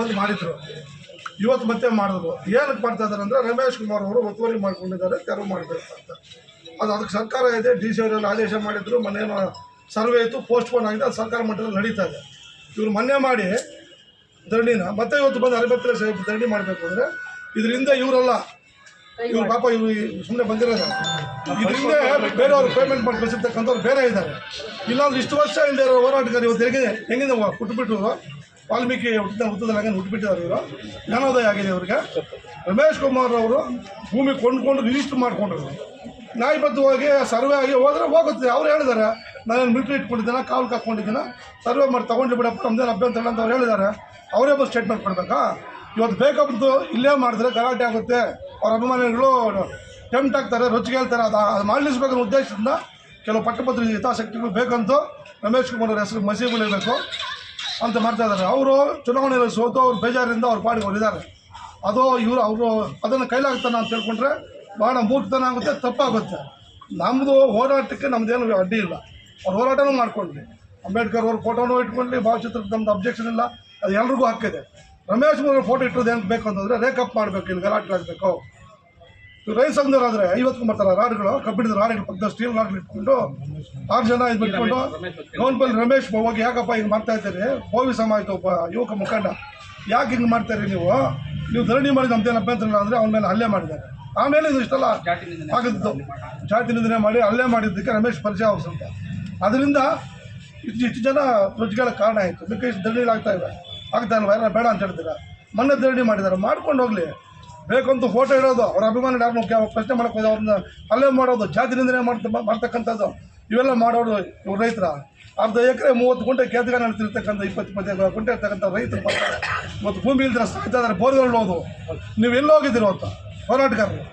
ಬಂದು ಮಾಡಿದ್ರು, ಇವತ್ತು ಮತ್ತೆ ಮಾಡಿದ್ರು. ಏನಕ್ಕೆ ಮಾಡ್ತಾ ಇದ್ದಾರೆ ಅಂದರೆ ರಮೇಶ್ ಕುಮಾರ್ ಅವರು ಒತ್ತುವರಿ ಮಾಡ್ಕೊಂಡಿದ್ದಾರೆ, ತೆರವು ಮಾಡಬೇಕು ಅಂತ. ಅದಕ್ಕೆ ಸರ್ಕಾರ ಇದೆ, DC ಅವರೆಲ್ಲ ಆದೇಶ ಮಾಡಿದ್ರು. ಮೊನ್ನೇನು ಸರ್ವೆ ಇತ್ತು, ಪೋಸ್ಟ್ಪೋನ್ ಆಗಿದೆ, ಅದು ಸರ್ಕಾರ ಮಟ್ಟದಲ್ಲಿ ನಡೀತಾ ಇದೆ. ಇವರು ಮೊನ್ನೆ ಮಾಡಿ ಧರಣಿನ ಮತ್ತೆ ಇವತ್ತು ಬಂದು ಅರಬತ್ತಲೆ ಸಾಹೇಬ್ ಧರಣಿ ಮಾಡಬೇಕು ಅಂದರೆ ಇದರಿಂದ ಇವರಲ್ಲ, ಇವ್ರು ಪಾಪ ಇವರು ಸುಮ್ಮನೆ ಬಂದಿರೋದು. ಇದರಿಂದ ಬೇರೆಯವರು ಪೇಮೆಂಟ್ ಮಾಡಿ ಕಳಿಸಿರ್ತಕ್ಕಂಥವ್ರು ಬೇರೆ ಇದ್ದಾರೆ. ಇಲ್ಲಾಂದ್ರೆ ಇಷ್ಟು ವರ್ಷ ಇಲ್ಲದೆ ಇರೋ ಹೋರಾಟಗಾರ ಇವತ್ತು ಹೆಂಗಿದೆ ಹುಟ್ಟುಬಿಟ್ರು, ವಾಲ್ಮೀಕಿ ಹುಟ್ಟದಲ್ಲಿ ಹಾಗೆ ಹುಟ್ಟುಬಿಟ್ಟಿದ್ದಾರೆ. ಇವರು ಜ್ಞಾನೋದಯ ಆಗಿದೆ ಅವರಿಗೆ. ರಮೇಶ್ ಕುಮಾರ್ ಅವರು ಭೂಮಿ ಕೊಂಡ್ಕೊಂಡು ರಿಜಿಸ್ಟರ್ ಮಾಡಿಕೊಂಡ್ರು, ನ್ಯಾಯಬದ್ಧವಾಗಿ ಸರ್ವೆ ಆಗಿ ಹೋದರೆ ಹೋಗುತ್ತೆ. ಅವ್ರು ಹೇಳಿದ್ದಾರೆ, ನಾನೇನು ಮಿಲಿಟ್ರಿ ಇಟ್ಕೊಂಡಿದ್ದೇನೆ, ಕಾವಲು ಕಾಕೊಂಡಿದ್ದೇನೆ, ಸರ್ವೆ ಮಾಡಿ ತೊಗೊಂಡು ಬಿಡಪ್ಪ, ನಮ್ದೇನು ಅಭ್ಯಂತರ ಅಂತ ಅವ್ರು ಹೇಳಿದ್ದಾರೆ. ಅವರೇ ಬಂದು ಸ್ಟೇಟ್ಮೆಂಟ್ ಕೊಡಬೇಕಾ? ಇವತ್ತು ಬೇಕಾಗ್ತದ್ದು ಇಲ್ಲೇ ಮಾಡಿದ್ರೆ ಗಲಾಟೆ ಆಗುತ್ತೆ, ಅವ್ರ ಅಭಿಮಾನಿಗಳು ಟೆಂಪ್ಟ್ ಆಗ್ತಾರೆ, ರೊಚ್ಚಿಗೆ ಹೇಳ್ತಾರೆ. ಅದು ಮಾಡಲಿಸ್ಬೇಕನ್ನೋ ಉದ್ದೇಶದಿಂದ ಕೆಲವು ಪಟ್ಟಭದ್ರ ಹಿತಾಸಕ್ತಿಗಳು ಬೇಕಂತೂ ರಮೇಶ್ ಕುಮಾರ್ ಅವ್ರ ಹೆಸರು ಮಸೀಗೊಳಿಬೇಕು ಅಂತ ಮಾಡ್ತಾ ಇದ್ದಾರೆ. ಅವರು ಚುನಾವಣೆಯಲ್ಲಿ ಸೋತು ಅವ್ರ ಬೇಜಾರಿಂದ ಅವ್ರ ಪಾಡಿಗೆ ಅವರಿದ್ದಾರೆ. ಅದು ಅವರು ಅದನ್ನು ಕೈಲಾಗ್ತಾನೆ ಅಂತ ತಿಳ್ಕೊಂಡ್ರೆ ಭಾಳ ಮೂರ್ಖತನ ಆಗುತ್ತೆ, ತಪ್ಪಾಗುತ್ತೆ. ನಮ್ಮದು ಹೋರಾಟಕ್ಕೆ ನಮ್ಮದೇನು ಅಡ್ಡಿ ಇಲ್ಲ, ಅವ್ರು ಹೋರಾಟನೂ ಮಾಡ್ಕೊಂಡ್ವಿ. ಅಂಬೇಡ್ಕರ್ ಅವ್ರ ಫೋಟೋನೂ ಇಟ್ಕೊಂಡ್ವಿ, ಭಾವಚಿತ್ರಕ್ಕೆ ನಮ್ದು ಅಬ್ಜೆಕ್ಷನ್ ಇಲ್ಲ, ಅದು ಎಲ್ರಿಗೂ ಹಕ್ಕಿದೆ. ರಮೇಶ್ ಕುಮಾರ್ ಫೋಟೋ ಇಟ್ಟೋದು ಏನಕ್ಕೆ ಬೇಕು ಅಂತಂದರೆ ರೇಕಪ್ ಮಾಡಬೇಕು, ಇಲ್ಲಿ ಗಲಾಟೆ ಆಗಬೇಕು. ರೈತ ಸಂಘದವರಾದರೆ 50 ಬರ್ತಾರೆ ರಾಡ್ಗಳು, ಕಬ್ಬಿಣದ ರಾಡ್ಗಳು, ಪಕ್ಕದ ಸ್ಟೀಲ್ ರಾಡ್ಗಳು ಇಟ್ಕೊಂಡು 6 ಜನ ಇದು ಬಿಟ್ಕೊಂಡು ಗೌನ್ಪಲ್ಲಿ ರಮೇಶ್ ಹೋಗಿ ಯಾಕಪ್ಪ ಹಿಂಗೆ ಮಾಡ್ತಾ ಇದ್ದೀರಿ, ಭೋವಿ ಸಮಾಜ ಒಬ್ಬ ಯುವಕ ಮುಖಂಡ, ಯಾಕೆ ಹಿಂಗೆ ಮಾಡ್ತಾಯಿರಿ ನೀವು ಧರಣಿ ಮಾಡಿದ ನಮ್ದೇನು ಅಭ್ಯಂತರ ಇಲ್ಲ ಅಂದರೆ ಅವನ ಮೇಲೆ ಹಲ್ಲೆ ಮಾಡಿದ್ದಾರೆ. ಆಮೇಲೆ ಇದು ಇಷ್ಟೆಲ್ಲ ಆಗಿದ್ದು ಜಾತಿ ನಿಂದನೆ ಮಾಡಿ ಹಲ್ಲೆ ಮಾಡಿದ್ದಕ್ಕೆ ರಮೇಶ್ ಪರಿಚಯ ಅವಸಂತ. ಅದರಿಂದ ಇಷ್ಟು ಜನ ರುಚಿಗಳ ಕಾರಣ ಆಯಿತು. ಇದಕ್ಕೆ ಇಷ್ಟು ಧರಣಿಗಳಾಗ್ತಾ ಇವೆ, ಆಗ್ತಾ ಇಲ್ವ, ಯಾರು ಬೇಡ ಅಂತ ಹೇಳ್ತೀರಾ? ಮೊನ್ನೆ ಧರಣಿ ಮಾಡಿದ್ದಾರೆ, ಮಾಡ್ಕೊಂಡು ಹೋಗಲಿ. ಬೇಕಂತೂ ಫೋಟೋ ಇಡೋದು, ಅವ್ರ ಅಭಿಮಾನಿ ಯಾರನ್ನ ಪ್ರಶ್ನೆ ಮಾಡೋಕೆ ಹೋದ ಅವ್ರನ್ನ ಹಲ್ಲೆ ಮಾಡೋದು, ಜಾತಿ ನಿಂದನೆ ಮಾಡ್ತಕ್ಕಂಥದ್ದು, ಇವೆಲ್ಲ ಮಾಡೋರು ಇವ್ರು ರೈತರ. ಅರ್ಧ ಎಕರೆ 30 ಗುಂಟೆ ಕೇತಗಾನ ನಡ್ತಿರ್ತಕ್ಕಂಥ 20-25 ಗುಂಟೆ ಇರ್ತಕ್ಕಂಥ ರೈತರು ಬರ್ತಾರೆ. ಇವತ್ತು ಭೂಮಿ ಇಲ್ದಿರ ಸಾಯ್ತಾ ಇದ್ದಾರೆ, ಬೋರ್ಗಳು ಹೋದು. ನೀವು ಎಲ್ಲೋಗಿದ್ದೀರೋ ಅಂತ ಹೋರಾಟಗಾರರು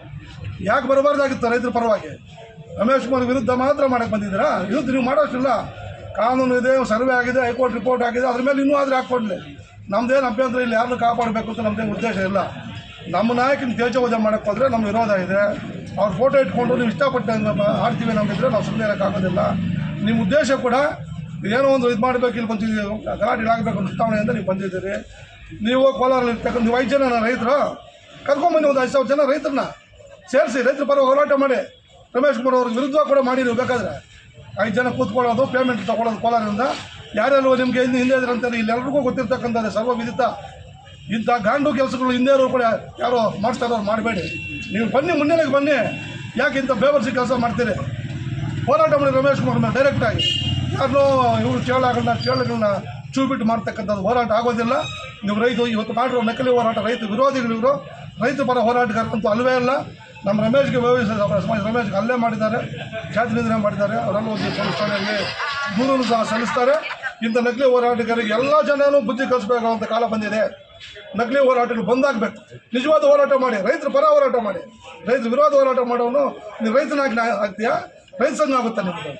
ಯಾಕೆ ಬರಬಾರ್ದಾಗಿತ್ತು ರೈತರ ಪರವಾಗಿ? ರಮೇಶ್ ಕುಮಾರ್ ವಿರುದ್ಧ ಮಾತ್ರ ಮಾಡಕ್ಕೆ ಬಂದಿದ್ದೀರಾ? ವಿರುದ್ಧ ನೀವು ಮಾಡೋಷ್ಟಿಲ್ಲ. ಕಾನೂನು ಇದೆ, ಸರ್ವೆ ಆಗಿದೆ, ಹೈಕೋರ್ಟ್ ರಿಪೋರ್ಟ್ ಆಗಿದೆ, ಅದ್ರ ಮೇಲೆ ಇನ್ನೂ ಆದರೆ ಹಾಕ್ಕೊಡ್ಲಿ. ನಮ್ಮದೇನು ಅಭ್ಯಂತರ ಇಲ್ಲ, ಯಾರನ್ನೂ ಕಾಪಾಡಬೇಕು ಅಂತ ನಮ್ಮದೇನು ಉದ್ದೇಶ ಇಲ್ಲ. ನಮ್ಮ ನಾಯಕನ ತೇಜೋವಧೆ ಮಾಡೋಕ್ಕೆ ಹೋದರೆ ನಮ್ಮ ವಿರೋಧ ಇದೆ. ಅವ್ರ ಫೋಟೋ ಇಟ್ಕೊಂಡು ನೀವು ಇಷ್ಟಪಟ್ಟು ಆಡ್ತೀವಿ ನಮ್ಮಿದ್ರೆ ನಾವು ಸುಮ್ಮನೆ ಇರೋಕ್ಕಾಗೋದಿಲ್ಲ. ನಿಮ್ಮ ಉದ್ದೇಶ ಕೂಡ ಏನೋ ಒಂದು ಇದು ಮಾಡಬೇಕು, ಇಲ್ಲಿ ಬಂದಿದ್ದೀವಿ ಗಲಾಟೆಗಳಾಗಬೇಕು ಅಂತ ಚುನಾವಣೆಯಿಂದ ನೀವು ಬಂದಿದ್ದೀರಿ. ನೀವು ಕೋಲಾರಲ್ಲಿ ಇರ್ತಕ್ಕಂಥ ನೀವು 5 ಜನ ರೈತರು ಕರ್ಕೊಂಬಂದು ಒಂದು 5,000 ಜನ ರೈತರನ್ನ ಸೇರಿಸಿ ರೈತರ ಪರ ಹೋರಾಟ ಮಾಡಿ. ರಮೇಶ್ ಕುಮಾರ್ ಅವ್ರಿಗೆ ವಿರುದ್ಧ ಕೂಡ ಮಾಡಿ. ನೀವು ಬೇಕಾದರೆ 5 ಜನ ಕೂತ್ಕೊಳ್ಳೋದು, ಪೇಮೆಂಟ್ ತೊಗೊಳೋದು ಕೋಲಾರದಿಂದ. ಯಾರ್ಯಾರು ನಿಮಗೆ ಹಿಂದೆ ಇದ್ರಂತಾರೆ, ಇಲ್ಲೆಲ್ಲರಿಗೂ ಗೊತ್ತಿರ್ತಕ್ಕಂಥದ್ದು ಸರ್ವವಿದಿತ. ಇಂಥ ಗಾಂಡು ಕೆಲಸಗಳು ಹಿಂದೆ ಇರೋರು ಕೂಡ ಯಾರೋ ಮಾಡಿಸ್ತಾ ಇರೋರು ಮಾಡಬೇಡಿ. ನೀವು ಬನ್ನಿ, ಮುನ್ನೆಲೆಗೆ ಬನ್ನಿ. ಯಾಕೆ ಇಂಥ ಬೇವರ್ಸಿ ಕೆಲಸ ಮಾಡ್ತೀರಿ? ಹೋರಾಟ ಮಾಡಿ ರಮೇಶ್ ಕುಮಾರ್ ಮೇಲೆ ಡೈರೆಕ್ಟಾಗಿ. ಯಾರನ್ನೋ ಇವರು ಚೇಳಗಳನ್ನ ಚೂಬಿಟ್ಟು ಮಾಡ್ತಕ್ಕಂಥದ್ದು ಹೋರಾಟ ಆಗೋದಿಲ್ಲ. ನೀವು ರೈತ ಇವತ್ತು ಮಾಡಿರೋ ನಕಲಿ ಹೋರಾಟ ರೈತ ವಿರೋಧಿಗಳು, ಇವರು ರೈತ ಪರ ಹೋರಾಟಗಾರರಂತೂ ಅಲ್ಲವೇ ಇಲ್ಲ. ನಮ್ಮ ರಮೇಶ್ಗೆ ರಮೇಶ್ಗೆ ಹಲ್ಲೆ ಮಾಡಿದ್ದಾರೆ, ಜಾತಿ ನಿಂದನೆ ಮಾಡಿದ್ದಾರೆ. ಅವರೆಲ್ಲ ಒಂದು ಪೊಲೀಸ್ ಠಾಣೆಯಲ್ಲಿ ದೂರನ್ನು ಸಹ ಸಲ್ಲಿಸ್ತಾರೆ. ಇಂಥ ನಕಲಿ ಹೋರಾಟಗಾರರಿಗೆ ಎಲ್ಲ ಜನನೂ ಬುದ್ಧಿ ಕಲಿಸಬೇಕಾದಂಥ ಕಾಲ ಬಂದಿದೆ. ನಕಲಿ ಹೋರಾಟಗಳು ಬಂದಾಗಬೇಕು. ನಿಜವಾದ ಹೋರಾಟ ಮಾಡಿ, ರೈತರ ಪರ ಹೋರಾಟ ಮಾಡಿ. ರೈತರ ವಿರೋಧ ಹೋರಾಟ ಮಾಡೋನು ನೀವು ರೈತನಾಗಿ ಆಗ್ತೀಯಾ? ರೈತ ಸಂಘ ಆಗುತ್ತೆ ನಿಮಗೆ.